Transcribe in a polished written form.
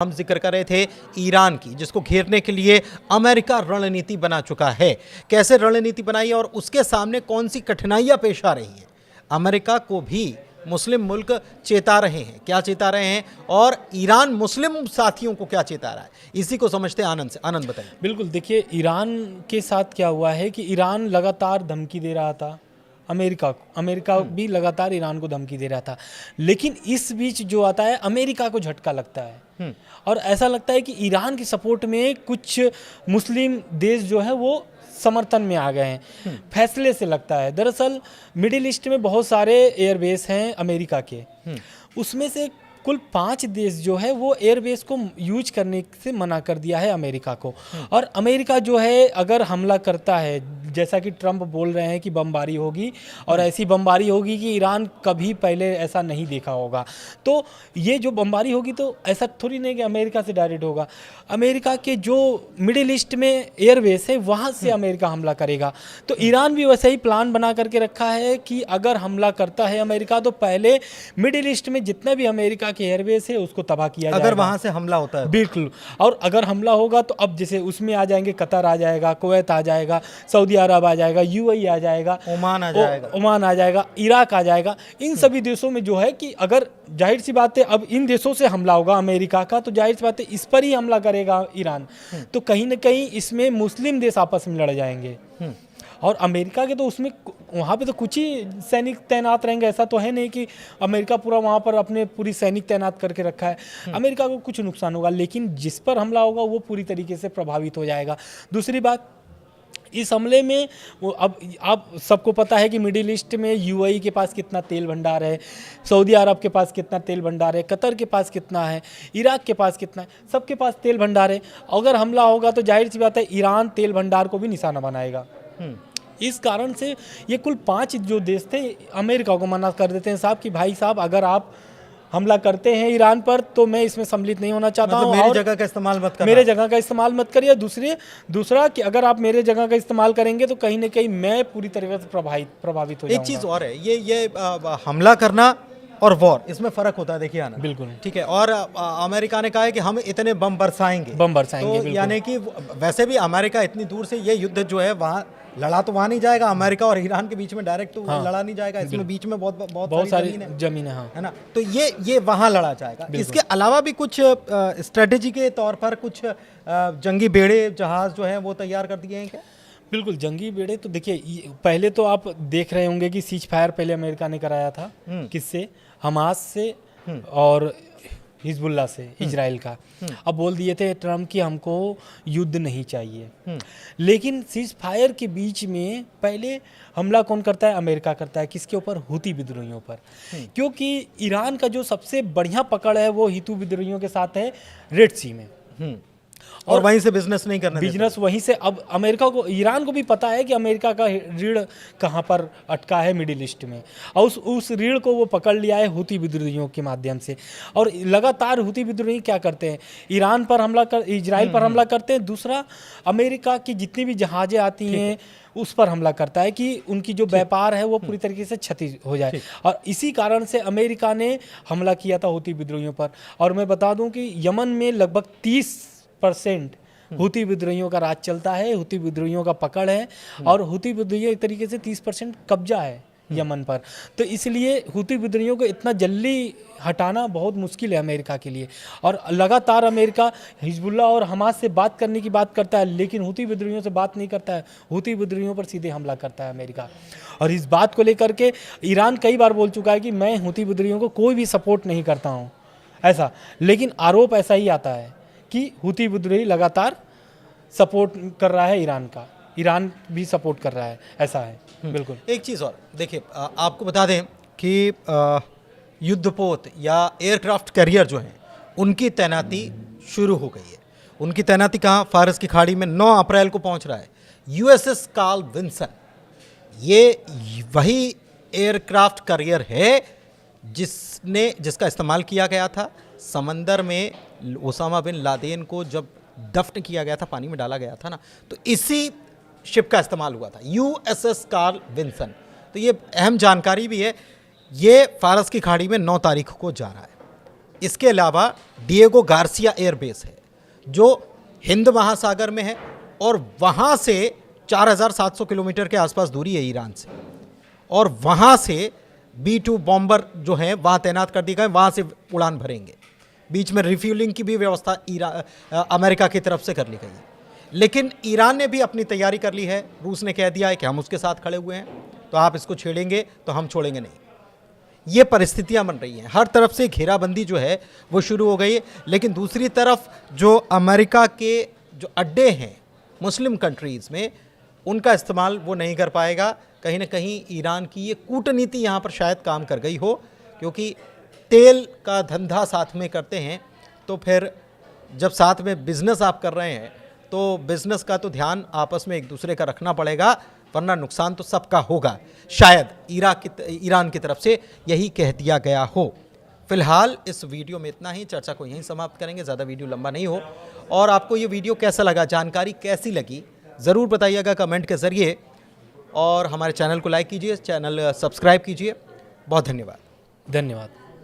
हम जिक्र कर रहे थे ईरान की, जिसको घेरने के लिए अमेरिका रणनीति बना चुका है। कैसे रणनीति बनाई और उसके सामने कौन सी कठिनाइयां पेश आ रही हैं। अमेरिका को भी मुस्लिम मुल्क चेता रहे हैं। क्या चेता रहे हैं और ईरान मुस्लिम साथियों को क्या चेता रहा है, इसी को समझते हैं आनंद से। आनंद बताइए। बिल्कुल, देखिए ईरान के साथ क्या हुआ है कि ईरान लगातार धमकी दे रहा था अमेरिका को। अमेरिका भी लगातार ईरान को धमकी दे रहा था, लेकिन इस बीच जो आता है अमेरिका को झटका लगता है और ऐसा लगता है कि ईरान की सपोर्ट में कुछ मुस्लिम देश जो है वो समर्थन में आ गए हैं। फैसले से लगता है। दरअसल मिडिल ईस्ट में बहुत सारे एयरबेस हैं अमेरिका के, उसमें से कुल 5 देश जो है वो एयरबेस को यूज करने से मना कर दिया है अमेरिका को। और अमेरिका जो है अगर हमला करता है, जैसा कि ट्रंप बोल रहे हैं कि बमबारी होगी और ऐसी बमबारी होगी कि ईरान कभी पहले ऐसा नहीं देखा होगा, तो ये जो बमबारी होगी तो ऐसा थोड़ी नहीं कि अमेरिका से डायरेक्ट होगा। अमेरिका के जो मिडिल ईस्ट में एयरबेस है वहाँ से अमेरिका हमला करेगा। तो ईरान भी वैसे ही प्लान बना करके रखा है कि अगर हमला करता है अमेरिका तो पहले मिडिल ईस्ट में जितने भी अमेरिका के एयरबेस है उसको तबाह किया जाएगा। अगर वहां से हमला होता है बिल्कुल। और अगर हमला होगा तो अब जैसे उसमें आ जाएंगे, कतर आ जाएगा, कुवैत आ जाएगा, सऊदी अरब आ जाएगा, यूएई आ जाएगा, ओमान आ जाएगा, इराक आ जाएगा। इन सभी देशों में जो है कि अगर जाहिर सी बात है अब इन देशों से हमला होगा अमेरिका का, तो जाहिर सी बात है इस पर ही हमला करेगा ईरान। तो कहीं ना कहीं इसमें मुस्लिम देश आपस में लड़ जाएंगे। और अमेरिका के तो उसमें वहाँ पे तो कुछ ही सैनिक तैनात रहेंगे। ऐसा तो है नहीं कि अमेरिका पूरा वहाँ पर अपने पूरी सैनिक तैनात करके रखा है। अमेरिका को कुछ नुकसान होगा, लेकिन जिस पर हमला होगा वो पूरी तरीके से प्रभावित हो जाएगा। दूसरी बात, इस हमले में वो अब आप सबको पता है कि मिडिल ईस्ट में यूएई के पास कितना तेल भंडार है, सऊदी अरब के पास कितना तेल भंडार है, कतर के पास कितना है, इराक के पास कितना है, सबके पास तेल भंडार है। अगर हमला होगा तो जाहिर सी बात है ईरान तेल भंडार को भी निशाना बनाएगा। इस कारण से ये कुल 5 जो देश थे अमेरिका को मना कर देते हैं साहब कि भाई साहब अगर आप हमला करते हैं ईरान पर तो मैं इसमें सम्मिलित नहीं होना चाहता हूँ। मेरी जगह का इस्तेमाल मत करना। मेरे जगह का इस्तेमाल मत करिए। दूसरा कि अगर आप मेरे जगह का इस्तेमाल करेंगे तो कहीं ना कहीं मैं पूरी तरीके से प्रभावित हो जाऊंगा। एक चीज और है, ये हमला करना और वॉर, इसमें फर्क होता है। देखिए आनंद, बिल्कुल ठीक है। और अमेरिका ने कहा है कि हम इतने बम बरसाएंगे तो यानी कि वैसे भी अमेरिका इतनी दूर से ये युद्ध जो है वहाँ लड़ा तो वहाँ नहीं जाएगा। अमेरिका और ईरान के बीच में डायरेक्ट तो लड़ा नहीं जाएगा। इसमें बीच में बहुत सारी जमीन है ना। तो ये वहाँ लड़ा जाएगा। इसके अलावा भी कुछ स्ट्रेटेजी के तौर पर कुछ जंगी बेड़े जहाज जो हैं वो तैयार कर दिए हैं क्या? बिल्कुल, जंगी बेड़े तो देखिए पहले तो आप देख रहे होंगे कि सीज फायर पहले अमेरिका ने कराया था। किससे? हमास से और हिजबुल्ला से, इजराइल का। अब बोल दिए थे ट्रम्प कि हमको युद्ध नहीं चाहिए। लेकिन सीज फायर के बीच में पहले हमला कौन करता है? अमेरिका करता है। किसके ऊपर? हुती विद्रोहियों पर। क्योंकि ईरान का जो सबसे बढ़िया पकड़ है वो हुती विद्रोहियों के साथ है रेड सी में। और वहीं से बिजनेस नहीं करना, बिजनेस वहीं से। अब अमेरिका को, ईरान को भी पता है कि अमेरिका का रीढ़ कहाँ पर अटका है, मिडिल ईस्ट में, और उस रीढ़ को वो पकड़ लिया है हुती विद्रोहियों के माध्यम से। और लगातार हुती विद्रोही क्या करते हैं? ईरान पर हमला कर, इजराइल पर हमला करते हैं। दूसरा, अमेरिका की जितनी भी जहाज़ें आती हैं उस पर हमला करता है कि उनकी जो व्यापार है वो पूरी तरीके से क्षति हो जाए। और इसी कारण से अमेरिका ने हमला किया था हुती विद्रोहियों पर। और मैं बता दूं कि यमन में लगभग 30% हुती विद्रोहियों का राज चलता है, हुती विद्रोहियों का पकड़ है, और हुती विद्रोहियों एक तरीके से 30% कब्जा है यमन पर। तो इसलिए हुती विद्रोहियों को इतना जल्दी हटाना बहुत मुश्किल है अमेरिका के लिए। और लगातार अमेरिका हिजबुल्ला और हमास से बात करने की बात करता है, लेकिन हुती विद्रोहियों से बात नहीं करता है। हुती विद्रोहियों पर सीधे हमला करता है अमेरिका। और इस बात को लेकर के ईरान कई बार बोल चुका है कि मैं हुती विद्रोहियों को कोई भी सपोर्ट नहीं करता हूँ, ऐसा। लेकिन आरोप ऐसा ही आता है कि हुती विद्रोही लगातार सपोर्ट कर रहा है ईरान का, ईरान भी सपोर्ट कर रहा है, ऐसा है। बिल्कुल। एक चीज़ और देखिए, आपको बता दें कि युद्धपोत या एयरक्राफ्ट कैरियर जो हैं उनकी तैनाती शुरू हो गई है। उनकी तैनाती कहाँ? फारस की खाड़ी में 9 अप्रैल को पहुँच रहा है USS कार्ल विंसन। ये वही एयरक्राफ्ट कैरियर है जिसका इस्तेमाल किया गया था समंदर में ओसामा बिन लादेन को जब दफन किया गया था, पानी में डाला गया था ना, तो इसी शिप का इस्तेमाल हुआ था, USS कार्ल विंसन। तो ये अहम जानकारी भी है। ये फारस की खाड़ी में 9 तारीख को जा रहा है। इसके अलावा डिएगो गार्सिया एयरबेस है जो हिंद महासागर में है और वहाँ से 4700 किलोमीटर के आसपास दूरी है ईरान से, और वहाँ से B-2 बॉम्बर जो हैं वहाँ तैनात कर दिए गए, वहाँ से उड़ान भरेंगे। बीच में रिफ्यूलिंग की भी व्यवस्था अमेरिका की तरफ से कर ली गई है। लेकिन ईरान ने भी अपनी तैयारी कर ली है। रूस ने कह दिया है कि हम उसके साथ खड़े हुए हैं, तो आप इसको छेड़ेंगे तो हम छोड़ेंगे नहीं। ये परिस्थितियां बन रही हैं, हर तरफ से घेराबंदी जो है वो शुरू हो गई है। लेकिन दूसरी तरफ जो अमेरिका के जो अड्डे हैं मुस्लिम कंट्रीज़ में, उनका इस्तेमाल वो नहीं कर पाएगा। कहीं ना कहीं ईरान की ये कूटनीति यहाँ पर शायद काम कर गई हो, क्योंकि तेल का धंधा साथ में करते हैं, तो फिर जब साथ में बिजनेस आप कर रहे हैं तो बिजनेस का तो ध्यान आपस में एक दूसरे का रखना पड़ेगा, वरना नुकसान तो सबका होगा। शायद ईरान की तरफ से यही कह दिया गया हो। फिलहाल इस वीडियो में इतना ही, चर्चा को यहीं समाप्त करेंगे, ज़्यादा वीडियो लंबा नहीं हो। और आपको ये वीडियो कैसा लगा, जानकारी कैसी लगी, ज़रूर बताइएगा कमेंट के ज़रिए, और हमारे चैनल को लाइक कीजिए, चैनल सब्सक्राइब कीजिए। बहुत धन्यवाद। धन्यवाद।